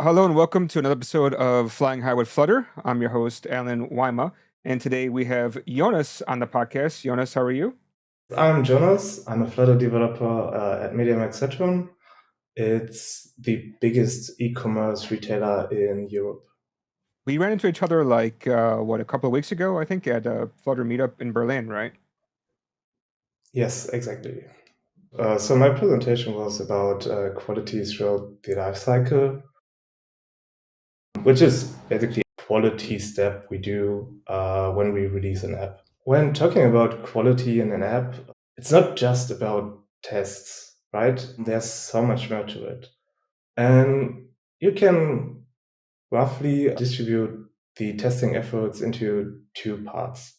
Hello and welcome to another episode of Flying High with Flutter. I'm your host, Alan Wyma, and today we have Jonas on the podcast. Jonas, how are you? I'm Jonas. I'm a Flutter developer at MediaMarketSaturn. It's the biggest e-commerce retailer in Europe. We ran into each other a couple of weeks ago, I think, at a Flutter meetup in Berlin, right? Yes, exactly. So my presentation was about quality throughout the life cycle, which is basically a quality step we do when we release an app. When talking about quality in an app, it's not just about tests, right? There's so much more to it. And you can roughly distribute the testing efforts into two parts.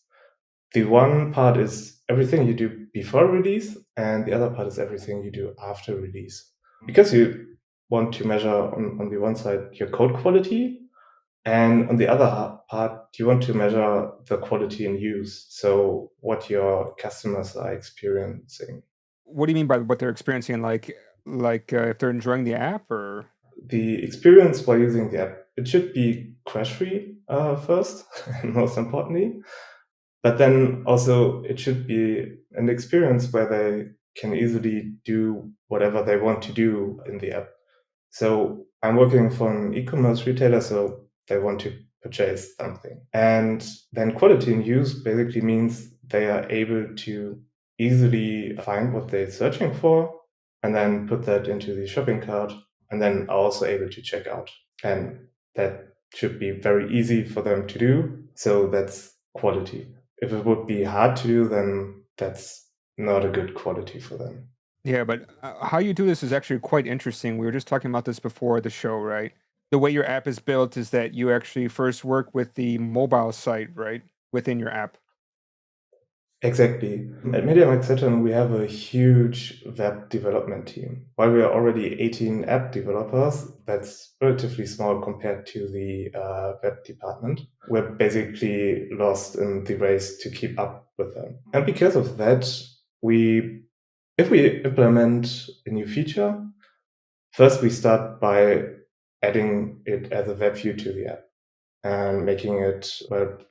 The one part is everything you do before release, and the other part is everything you do after release. Because you want to measure on the one side your code quality, and on the other part, you want to measure the quality in use, so what your customers are experiencing. What do you mean by what they're experiencing? If they're enjoying the app, or The experience while using the app, it should be crash-free first, and most importantly. But then also it should be an experience where they can easily do whatever they want to do in the app. So I'm working for an e-commerce retailer, so they want to purchase something. And then quality in use basically means they are able to easily find what they're searching for and then put that into the shopping cart and then are also able to check out. And that should be very easy for them to do. So that's quality. If it would be hard to do, then that's not a good quality for them. yeah, but how you do this is actually quite interesting. We were just talking about this before the show, right? The way your app is built is that you actually first work with the mobile site, right, within your app. Exactly. At MediaMarketSaturn, we have a huge web development team. While we are already 18 app developers, that's relatively small compared to the web department. We're basically lost in the race to keep up with them. And because of that, if we implement a new feature, first we start by adding it as a web view to the app and making it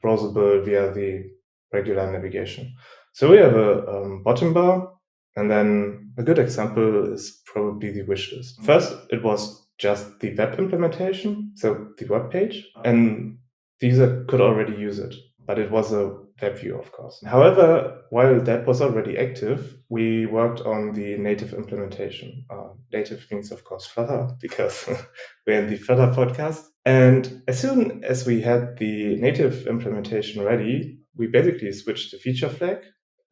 browsable via the regular navigation. So we have a bottom bar, and then a good example is probably the wish list. First, it was just the web implementation, so the web page, and the user could already use it, but it was a web view, of course. However, while that was already active, we worked on the native implementation. Native means, of course, Flutter, because we're in the Flutter podcast. And as soon as we had the native implementation ready, we basically switched the feature flag,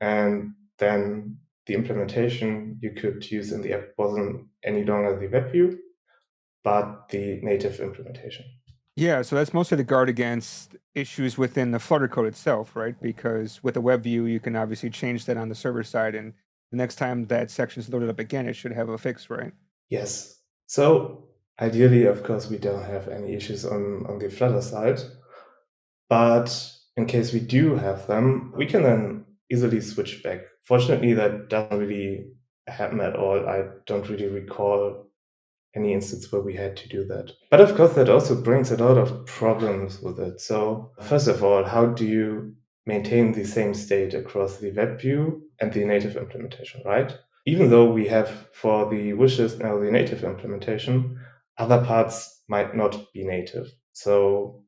and then the implementation you could use in the app wasn't any longer the web view, but the native implementation. Yeah, so that's mostly to guard against issues within the Flutter code itself, right? Because with a web view, you can obviously change that on the server side, and the next time that section is loaded up again, it should have a fix, right? Yes. So ideally, of course, we don't have any issues on the Flutter side. But in case we do have them, we can then easily switch back. Fortunately, that doesn't really happen at all. I don't really recall any instance where we had to do that. But of course, that also brings a lot of problems with it. So first of all, how do you maintain the same state across the web view and the native implementation, right? Even though we have for the wishlist now the native implementation, other parts might not be native. So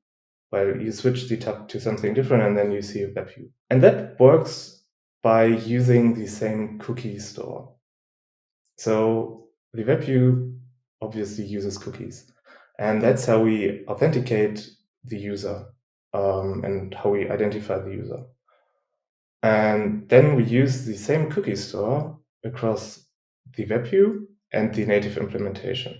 well, you switch the tab to something different and then you see a web view. And that works by using the same cookie store. So the web view obviously uses cookies. And that's how we authenticate the user and how we identify the user. And then we use the same cookie store across the web view and the native implementation.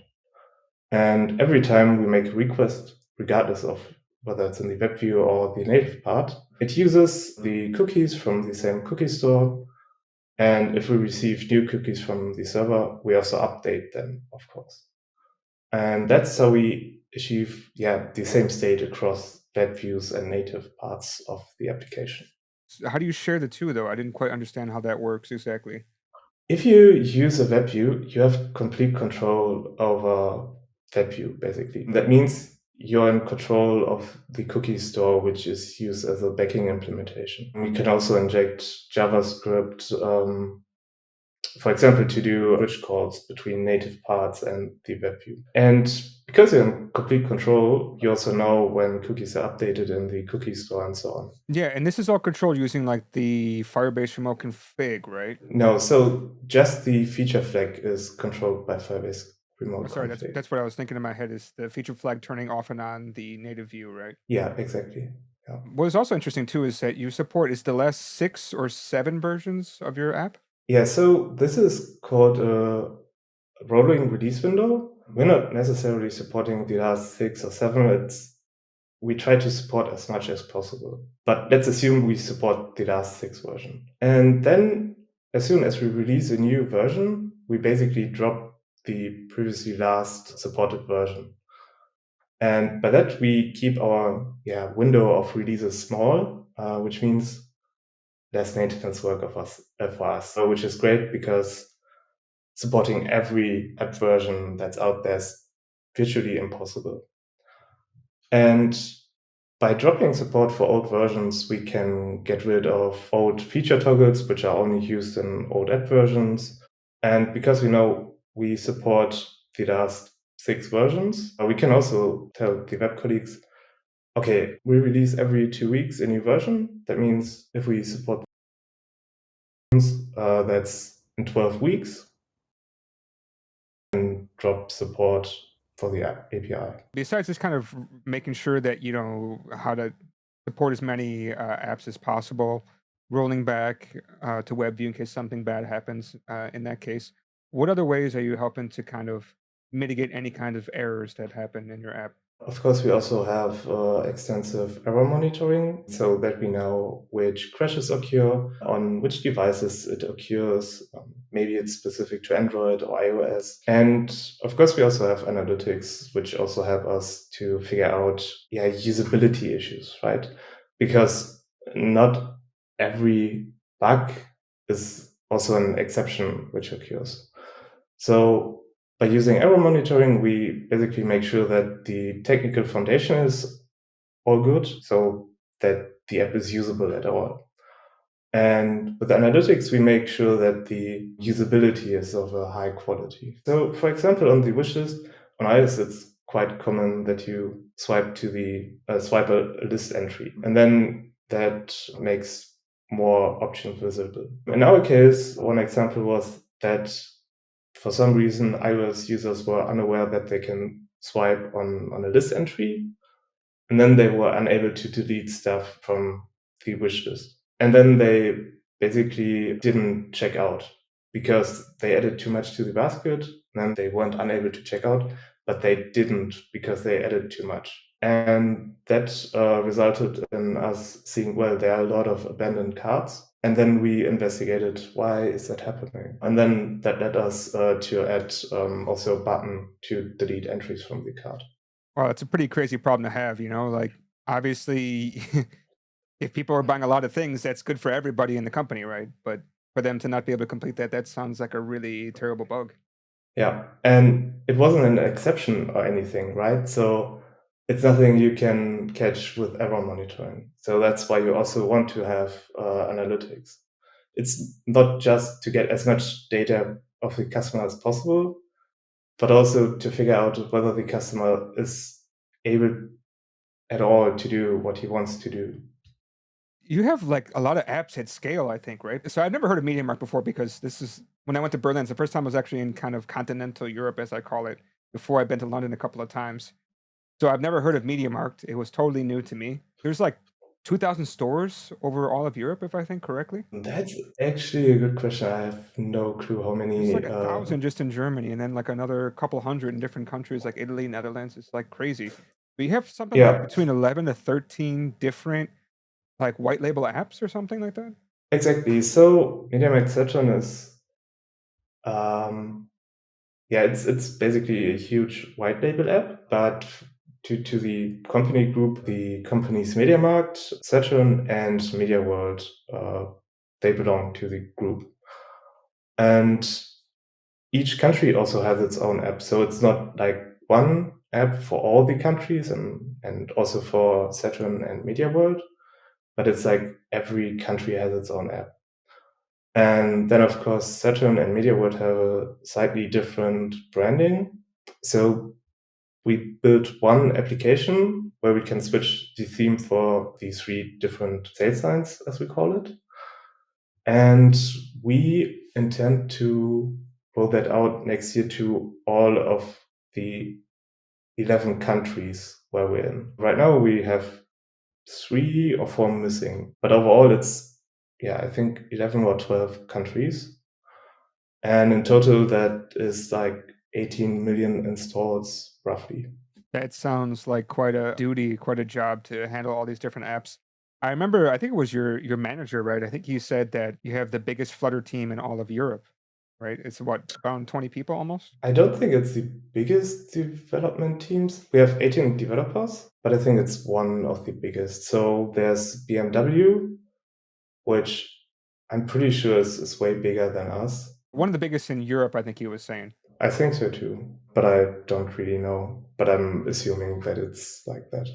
And every time we make a request, regardless of whether it's in the web view or the native part, it uses the cookies from the same cookie store. And if we receive new cookies from the server, we also update them, of course. And that's how we achieve, the same state across web views and native parts of the application. So how do you share the two, though? I didn't quite understand how that works exactly. If you use a web view, you have complete control over web view, basically. That means you're in control of the cookie store, which is used as a backing implementation. We can also inject JavaScript, for example, to do bridge calls between native parts and the web view. And because you're in complete control, you also know when cookies are updated in the cookie store and so on. Yeah, and this is all controlled using like the Firebase remote config, right? No, so just the feature flag is controlled by Firebase remote Sorry, config. that's what I was thinking in my head, is the feature flag turning off and on the native view, right? Yeah, exactly. Yeah. What is also interesting too is that you support, is the last 6 or 7 versions of your app? Yeah, so this is called a rolling release window. We're not necessarily supporting the last 6 or 7. We try to support as much as possible. But let's assume we support the last 6 version. And then as soon as we release a new version, we basically drop the previously last supported version. And by that, we keep our window of releases small, which means less maintenance work for us, which is great because supporting every app version that's out there is virtually impossible. And by dropping support for old versions, we can get rid of old feature toggles, which are only used in old app versions. And because we know we support the last 6 versions, we can also tell the web colleagues, okay, we release every 2 weeks a new version. That means if we support that's in 12 weeks, and drop support for the API. Besides just kind of making sure that you know how to support as many apps as possible, rolling back to WebView in case something bad happens in that case, what other ways are you helping to kind of mitigate any kind of errors that happen in your app? Of course, we also have extensive error monitoring so that we know which crashes occur, on which devices it occurs. Maybe it's specific to Android or iOS. And of course, we also have analytics, which also help us to figure out usability issues, right? Because not every bug is also an exception which occurs. So by using error monitoring, we basically make sure that the technical foundation is all good, so that the app is usable at all. And with analytics, we make sure that the usability is of a high quality. So for example, on the wishlist, on iOS, it's quite common that you swipe a list entry, and then that makes more options visible. In our case, one example was that for some reason, iOS users were unaware that they can swipe on a list entry, and then they were unable to delete stuff from the wish list. And then they basically didn't check out because they added too much to the basket, and then they weren't unable to check out, but they didn't because they added too much. And that resulted in us seeing, well, there are a lot of abandoned carts. And then we investigated why is that happening. And then that led us to add also a button to delete entries from the cart. Well, it's a pretty crazy problem to have, you know, like obviously if people are buying a lot of things, that's good for everybody in the company, right? But for them to not be able to complete that, that sounds like a really terrible bug. Yeah, and it wasn't an exception or anything, right? So it's nothing you can catch with error monitoring. So that's why you also want to have analytics. It's not just to get as much data of the customer as possible, but also to figure out whether the customer is able at all to do what he wants to do. You have like a lot of apps at scale, I think, right? So I've never heard of MediaMarkt before because this is when I went to Berlin. It's the first time I was actually in kind of continental Europe, as I call it. Before I've been to London a couple of times, so I've never heard of MediaMarkt. It was totally new to me. There's like 2,000 stores over all of Europe, if I think correctly. That's actually a good question. I have no clue how There's many. like 1,000 just in Germany, and then like another couple hundred in different countries like Italy, Netherlands. It's like crazy. But you have something like Yeah, between 11 to 13 different like white label apps or something like that. exactly. So MediaMarkTaturn is it's basically a huge white label app, but to the company group, the companies MediaMarkt, Saturn, and MediaWorld, they belong to the group. And each country also has its own app, so it's not like one app for all the countries and also for Saturn and Media World, but it's like every country has its own app. And then, of course, Saturn and Media World have a slightly different branding. So we built one application where we can switch the theme for the three different sales lines, as we call it. And we intend to roll that out next year to all of the 11 countries where we're in. Right now, we have 3 or 4 missing, but overall, it's, yeah, I think 11 or 12 countries. And in total, that is like 18 million installs, roughly. That sounds like quite a duty, quite a job to handle all these different apps. I remember, I think it was your manager, right? I think you said that you have the biggest Flutter team in all of Europe, right? It's what, around 20 people almost? I don't think it's the biggest development teams. We have 18 developers, but I think it's one of the biggest. So there's BMW, which I'm pretty sure is way bigger than us. One of the biggest in Europe, I think he was saying. I think so too, but I don't really know. But I'm assuming that it's like that.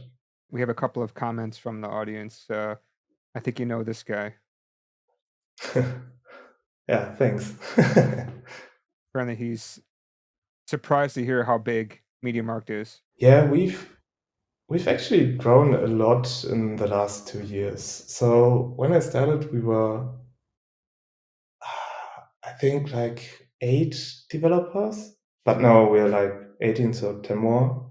We have a couple of comments from the audience. I think you know this guy. Yeah, thanks. Apparently, he's surprised to hear how big MediaMarkt is. Yeah, we've actually grown a lot in the last 2 years. So when I started, we were, I think, like 8 developers, but now we're like 18, so 10 more.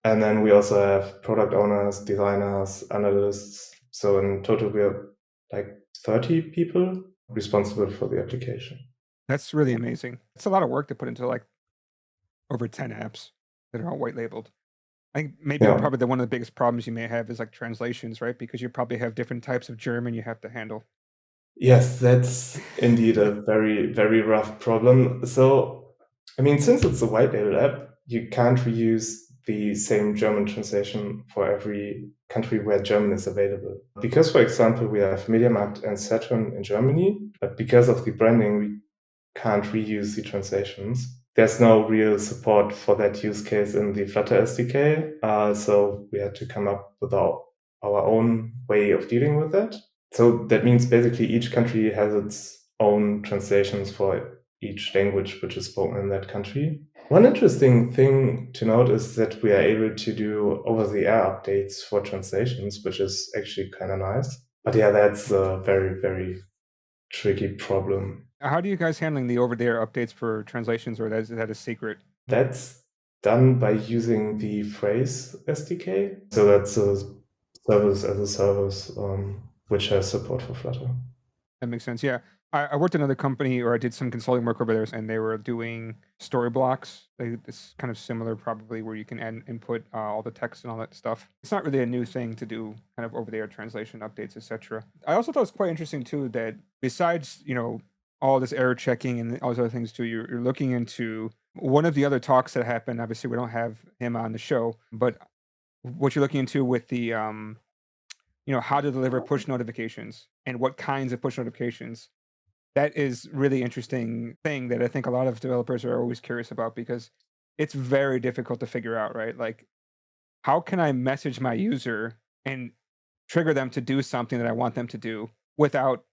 And then we also have product owners, designers, analysts. So in total, we're like 30 people responsible for the application. That's really amazing. It's a lot of work to put into like over 10 apps that are all white labeled. I think maybe Yeah. probably one of the biggest problems you may have is like translations, right? Because you probably have different types of German you have to handle. Yes, that's indeed a very, very rough problem. So, I mean, since it's a white label app, you can't reuse the same German translation for every country where German is available. Because, for example, we have MediaMarkt and Saturn in Germany, but because of the branding, we can't reuse the translations. There's no real support for that use case in the Flutter SDK, so we had to come up with our own way of dealing with that. So that means basically each country has its own translations for each language which is spoken in that country. One interesting thing to note is that we are able to do over-the-air updates for translations, which is actually kind of nice. But yeah, that's a very, very tricky problem. How do you guys handling the over-the-air updates for translations, or is that a secret? That's done by using the Phrase SDK. So that's a service as a service, which has support for Flutter. That makes sense. Yeah. I worked at another company, or I did some consulting work over there, and they were doing story blocks. It's kind of similar, probably, where you can add input all the text and all that stuff. It's not really a new thing to do, kind of over-the-air translation updates, etc. I also thought it was quite interesting too that besides all this error checking and all those other things too, you're looking into one of the other talks that happened. Obviously, we don't have him on the show, but what you're looking into with the how to deliver push notifications and what kinds of push notifications. That is really interesting thing that I think a lot of developers are always curious about because it's very difficult to figure out, right? Like, how can I message my user and trigger them to do something that I want them to do without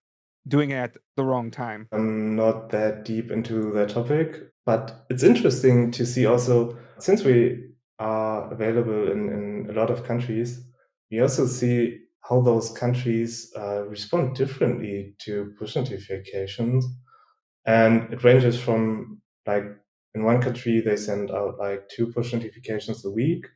doing it at the wrong time? I'm not that deep into that topic, but it's interesting to see also, since we are available in a lot of countries, we also see how those countries respond differently to push notifications. And it ranges from, like, in one country, they send out like 2 push notifications a week,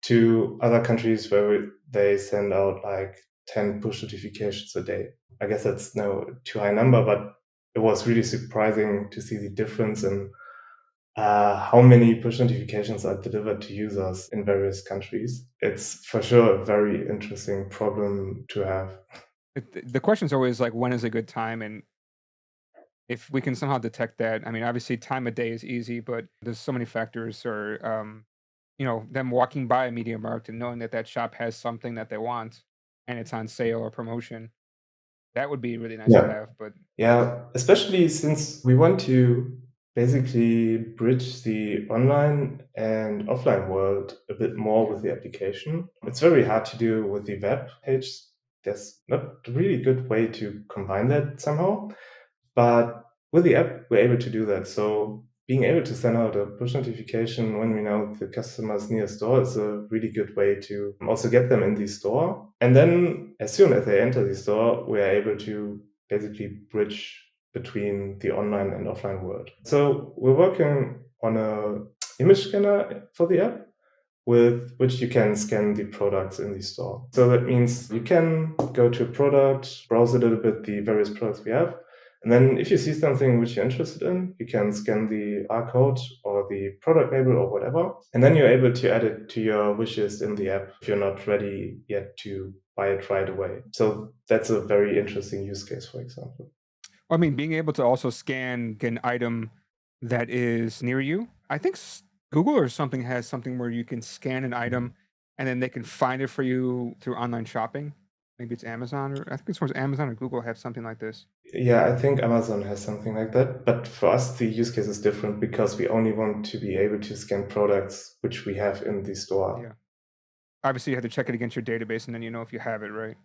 to other countries where they send out like 10 push notifications a day. I guess that's no too high number, but it was really surprising to see the difference in how many push notifications are delivered to users in various countries. It's for sure a very interesting problem to have. The question is always like, when is a good time? And if we can somehow detect that, I mean, obviously, time of day is easy, but there's so many factors, or them walking by a media market and knowing that that shop has something that they want and it's on sale or promotion. That would be really nice to Yeah. have, but Yeah, especially since we want to basically bridge the online and offline world a bit more with the application. It's very hard to do with the web page. There's not a really good way to combine that somehow. But with the app, we're able to do that. So being able to send out a push notification when we know the customer's near store is a really good way to also get them in the store. And then as soon as they enter the store, we are able to basically bridge between the online and offline world. So we're working on a image scanner for the app with which you can scan the products in the store. So that means you can go to a product, browse a little bit the various products we have, and then if you see something which you're interested in, you can scan the barcode or the product label or whatever, and then you're able to add it to your wishes in the app if you're not ready yet to buy it right away. So that's a very interesting use case, for example. I mean, being able to also scan an item that is near you. I think Google or something has something where you can scan an item and then they can find it for you through online shopping. Maybe it's Amazon, or I think it's towards Amazon or Google have something like this. Yeah, I think Amazon has something like that. But for us, the use case is different because we only want to be able to scan products which we have in the store. Yeah. Obviously, you have to check it against your database and then you know if you have it, right?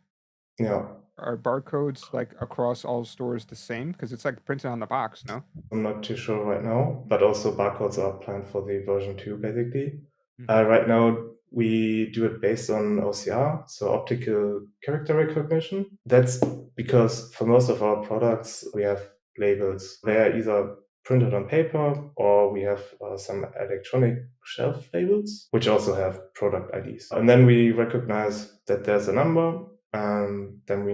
Yeah. Are barcodes like across all stores the same? Because it's like printed on the box, no? I'm not too sure right now, but also barcodes are planned for the version 2, basically. Mhm. Right now, we do it based on OCR, so optical character recognition. That's because for most of our products, we have labels. They are either printed on paper or we have some electronic shelf labels, which also have product IDs. And then we recognize that there's a number, and then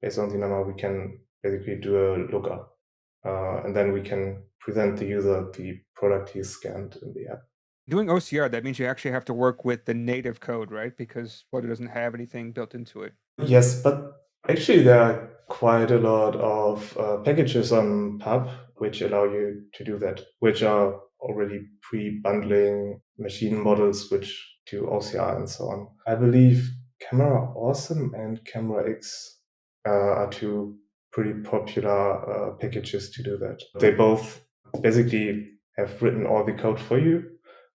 based on the number, we can basically do a lookup. And then we can present the user the product he's scanned in the app. Doing OCR, that means you actually have to work with the native code, right? Because Flutter doesn't have anything built into it. Yes, but actually there are quite a lot of packages on pub which allow you to do that, which are already pre-bundling machine models which do OCR and so on. I believe Camera Awesome and Camera X are two pretty popular packages to do that. They both basically have written all the code for you,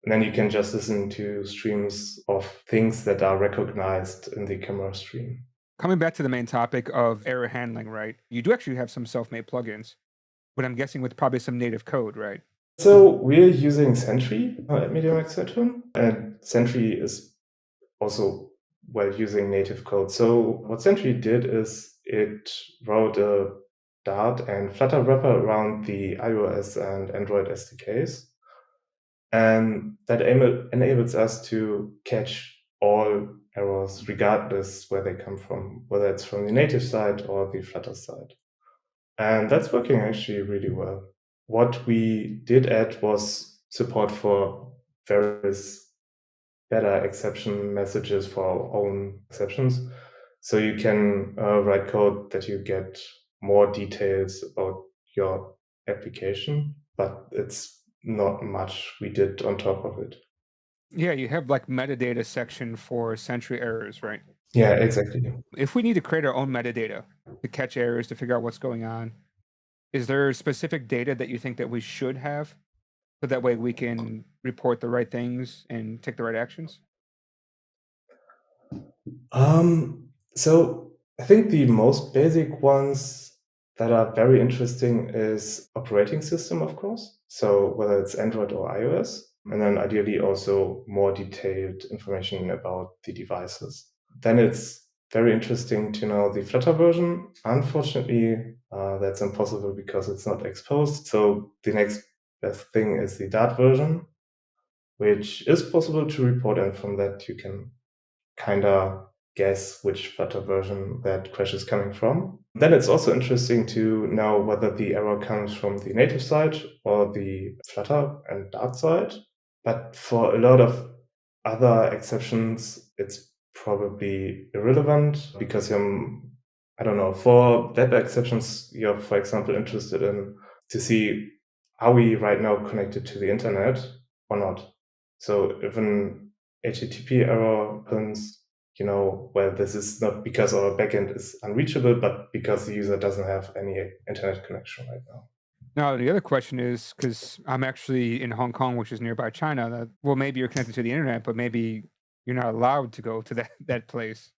and then you can just listen to streams of things that are recognized in the camera stream. Coming back to the main topic of error handling, right? You do actually have some self-made plugins, but I'm guessing with probably some native code, right? So we're using Sentry at MediaMarketSaturn, and Sentry is also using native code. So what Sentry did is it wrote a Dart and Flutter wrapper around the iOS and Android SDKs, and that enables us to catch all errors regardless where they come from, whether it's from the native side or the Flutter side. And that's working actually really well. What we did add was support for various better exception messages for our own exceptions. So you can write code that you get more details about your application, but it's not much we did on top of it. Yeah, you have like metadata section for Sentry errors, right? Yeah, exactly. If we need to create our own metadata to catch errors, to figure out what's going on, is there specific data that you think that we should have so that way we can report the right things and take the right actions? So I think the most basic ones that are very interesting is operating system, of course. So whether it's Android or iOS, and then ideally also more detailed information about the devices. Then it's very interesting to know the Flutter version. Unfortunately, that's impossible because it's not exposed. So the next best thing is the Dart version, which is possible to report, and from that you can kind of guess which Flutter version that crash is coming from. Then it's also interesting to know whether the error comes from the native side or the Flutter and Dart side. But for a lot of other exceptions, it's probably irrelevant because I don't know, for web exceptions, you're, for example, interested in to see are we right now connected to the internet or not. So if an HTTP error happens, well, this is not because our backend is unreachable, but because the user doesn't have any internet connection right now. Now, the other question is, because I'm actually in Hong Kong, which is nearby China, that, well, maybe you're connected to the internet, but maybe you're not allowed to go to that place,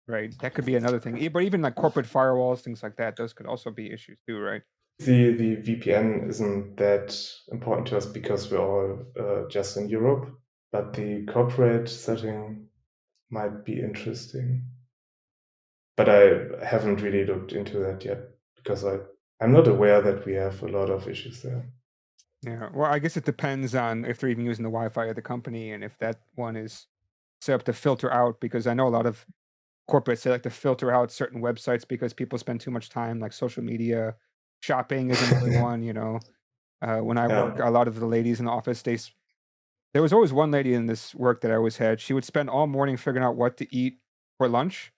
right? That could be another thing. But even like corporate firewalls, things like that, those could also be issues too, right? The VPN isn't that important to us because we're all just in Europe, but the corporate setting might be interesting. But I haven't really looked into that yet because I'm not aware that we have a lot of issues there. Yeah. Well, I guess it depends on if they're even using the Wi-Fi of the company and if that one is set up to filter out, because I know a lot of corporates, they like to filter out certain websites because people spend too much time, like social media. Shopping is another Yeah. one, when I Yeah. work, a lot of the ladies in the office, there was always one lady in this work that I always had. She would spend all morning figuring out what to eat for lunch.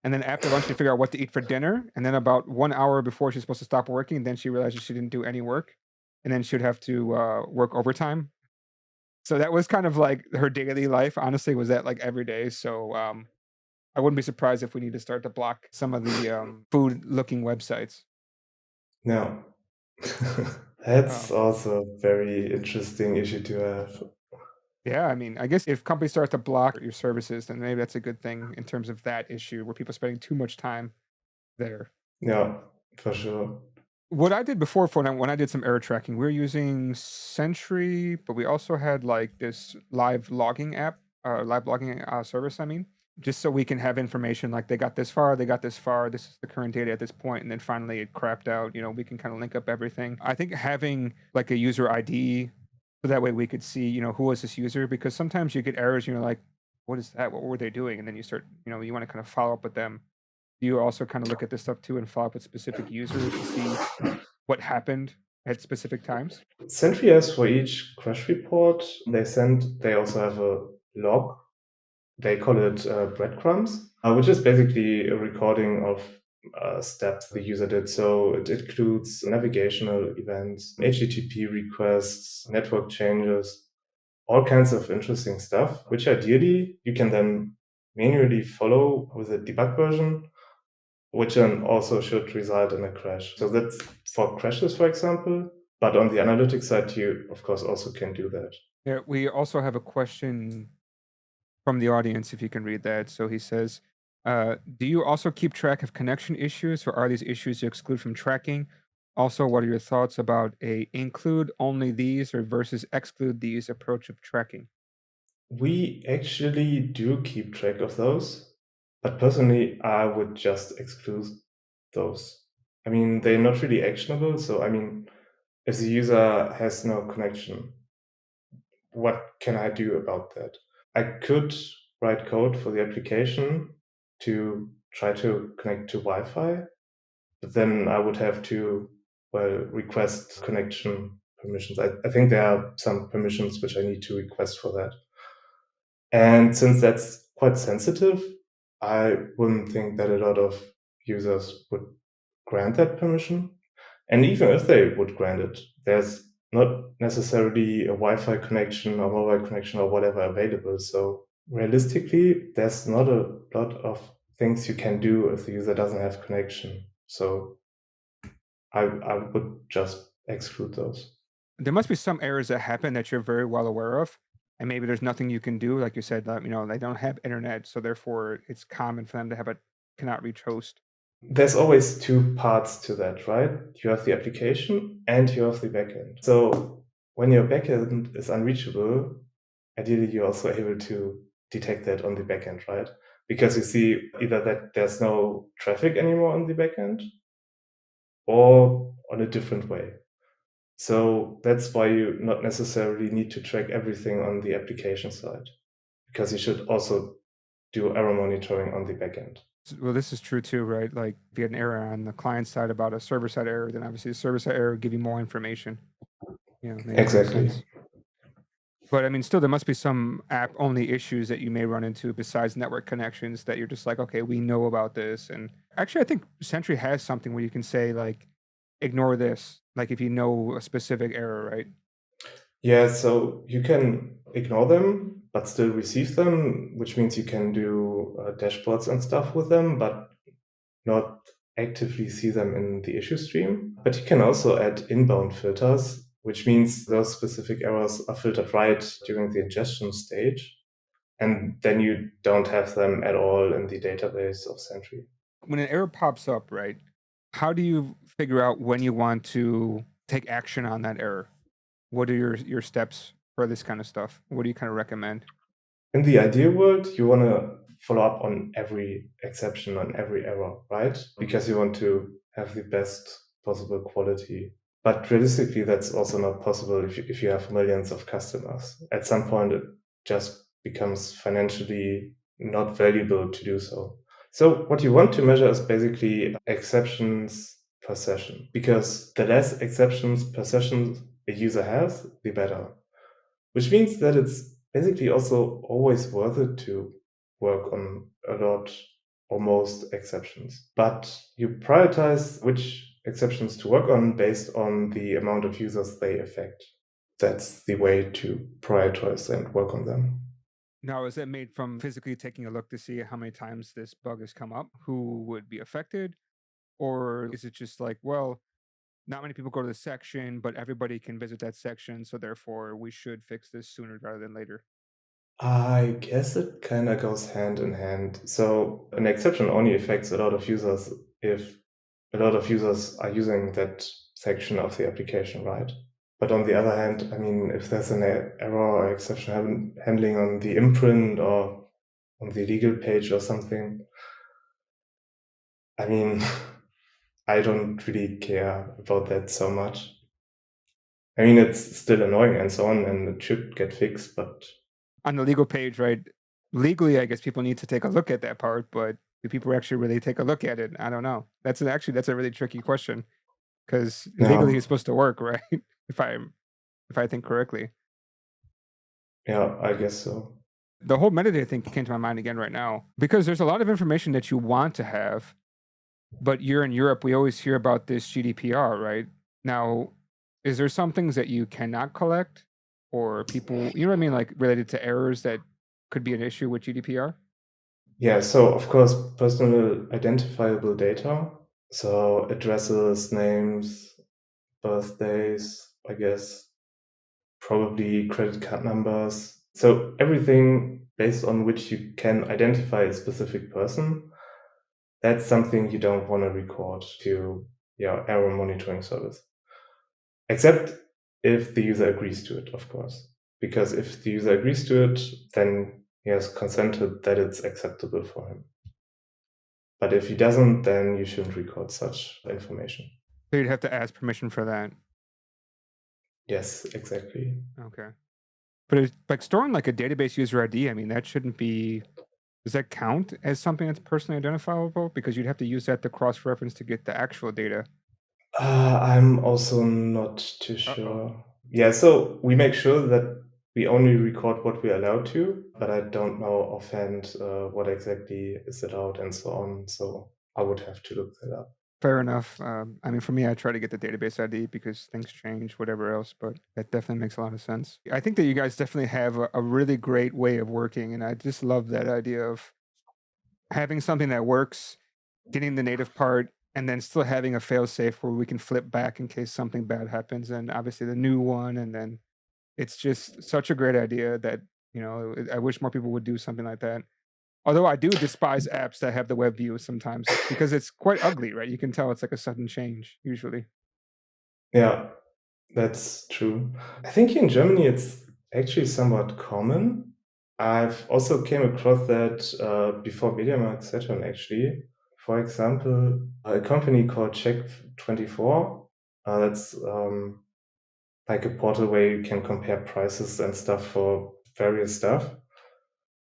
And then after lunch, she'd figure out what to eat for dinner. And then about 1 hour before she's supposed to stop working, then she realizes she didn't do any work. And then she'd have to work overtime. So that was kind of like her daily life, honestly, was that like every day. So I wouldn't be surprised if we need to start to block some of the food looking websites. No. That's Um, also a very interesting issue to have. Yeah, I mean, I guess if companies start to block your services, then maybe that's a good thing in terms of that issue where people are spending too much time there. Yeah, for sure. What I did before for when I did some error tracking, we were using Sentry, but we also had like this live logging app, live logging service, I mean, just so we can have information like they got this far, they got this far, this is the current data at this point, and then finally it crapped out. We can kind of link up everything. I think having like a user ID, so that way we could see, who was this user, because sometimes you get errors, and you're like, what is that? What were they doing? And then you start, you want to kind of follow up with them. Do you also kind of look at this stuff too and follow up with specific users to see what happened at specific times? Sentry has for each crash report they also have a log. They call it breadcrumbs, which is basically a recording of steps the user did. So it includes navigational events, HTTP requests, network changes, all kinds of interesting stuff, which ideally you can then manually follow with a debug version, which then also should result in a crash. So that's for crashes, for example. But on the analytics side, you, of course, also can do that. Yeah, we also have a question from the audience, if you can read that. So he says, do you also keep track of connection issues, or are these issues you exclude from tracking? Also, what are your thoughts about a include only these or versus exclude these approach of tracking? We actually do keep track of those, but personally, I would just exclude those. I mean, they're not really actionable. So, I mean, if the user has no connection, what can I do about that? I could write code for the application to try to connect to Wi-Fi, but then I would have to, well, request connection permissions. I think there are some permissions which I need to request for that. And since that's quite sensitive, I wouldn't think that a lot of users would grant that permission. And even if they would grant it, there's not necessarily a Wi-Fi connection or mobile connection or whatever available. So realistically, there's not a lot of things you can do if the user doesn't have connection. So I would just exclude those. There must be some errors that happen that you're very well aware of, and maybe there's nothing you can do. Like you said, they don't have internet, so therefore it's common for them to have a cannot reach host. There's always two parts to that, right? You have the application and you have the backend. So when your backend is unreachable, ideally you're also able to detect that on the backend, right? Because you see either that there's no traffic anymore on the backend or on a different way. So that's why you not necessarily need to track everything on the application side, because you should also do error monitoring on the backend. Well, this is true too, right? Like if you had an error on the client side about a server side error, then obviously the server side error would give you more information. Makes Exactly. sense. But I mean, still, there must be some app only issues that you may run into besides network connections that you're just like, okay, we know about this. And actually, I think Sentry has something where you can say, like, ignore this, like if you know a specific error, right? Yeah, so you can ignore them, but still receive them, which means you can do dashboards and stuff with them, but not actively see them in the issue stream. But you can also add inbound filters, which means those specific errors are filtered right during the ingestion stage. And then you don't have them at all in the database of Sentry. When an error pops up, right, how do you figure out when you want to take action on that error? What are your steps for this kind of stuff? What do you kind of recommend? In the ideal world, you want to follow up on every exception, on every error, right? Because you want to have the best possible quality. But realistically, that's also not possible if you have millions of customers. At some point, it just becomes financially not valuable to do so. So what you want to measure is basically exceptions per session, because the less exceptions per session a user has, the better. Which means that it's basically also always worth it to work on a lot or most exceptions. But you prioritize which exceptions to work on based on the amount of users they affect. That's the way to prioritize and work on them. Now, is that made from physically taking a look to see how many times this bug has come up, who would be affected? Or is it just like, well, not many people go to the section, but everybody can visit that section, so therefore we should fix this sooner rather than later? I guess it kind of goes hand in hand. So an exception only affects a lot of users if a lot of users are using that section of the application, right? But on the other hand, I mean, if there's an error or exception handling on the imprint or on the legal page or something, I mean, I don't really care about that so much. I mean, it's still annoying and so on, and it should get fixed, but On the legal page, right? Legally, I guess people need to take a look at that part, but do people actually really take a look at it? I don't know. That's a really tricky question because legally yeah, it's supposed to work, right? If I think correctly. yeah, I guess so. The whole metadata thing came to my mind again right now because there's a lot of information that you want to have, but you're in Europe. We always hear about this GDPR, right? Now, is there some things that you cannot collect, or people, you know what I mean, like related to errors that could be an issue with GDPR? Yeah, so of course, personal identifiable data, so addresses, names, birthdays, I guess, probably credit card numbers. So everything based on which you can identify a specific person, that's something you don't want to record to your error monitoring service. Except if the user agrees to it, of course. Because if the user agrees to it, then he has consented that it's acceptable for him. But if he doesn't, then you shouldn't record such information. So you'd have to ask permission for that. Yes, exactly. Okay. But it's like storing like a database user ID, I mean, that shouldn't be, does that count as something that's personally identifiable? Because you'd have to use that to cross reference to get the actual data. I'm also not too Uh oh. sure. Yeah, so we make sure that we only record what we're allowed to, but I don't know offhand what exactly is allowed and so on. So I would have to look that up. Fair enough. I mean, for me, I try to get the database ID because things change, whatever else, but that definitely makes a lot of sense. I think that you guys definitely have a really great way of working, and I just love that idea of having something that works, getting the native part, and then still having a fail safe where we can flip back in case something bad happens, and obviously the new one, and then it's just such a great idea that, I wish more people would do something like that. Although I do despise apps that have the web view sometimes because it's quite ugly, right? You can tell it's like a sudden change usually. Yeah, that's true. I think in Germany it's actually somewhat common. I've also came across that before MediaMarkTaturn actually. For example, a company called Check24. That's like a portal where you can compare prices and stuff for various stuff.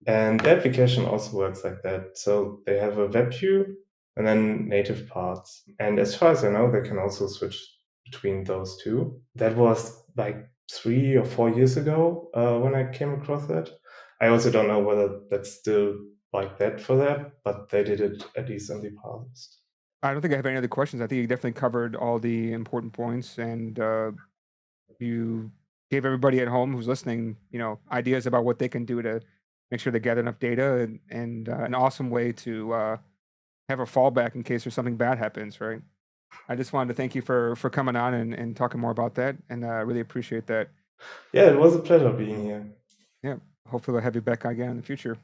And the application also works like that. So they have a web view and then native parts. And as far as I know, they can also switch between those two. That was like 3 or 4 years ago when I came across that. I also don't know whether that's still like that for that, but they did it at least in the past. I don't think I have any other questions. I think you definitely covered all the important points, and you gave everybody at home who's listening, ideas about what they can do to make sure they gather enough data, and an awesome way to have a fallback in case there's something bad happens, right? I just wanted to thank you for coming on and talking more about that, and really appreciate that. Yeah, it was a pleasure being here. Yeah, hopefully I'll have you back again in the future.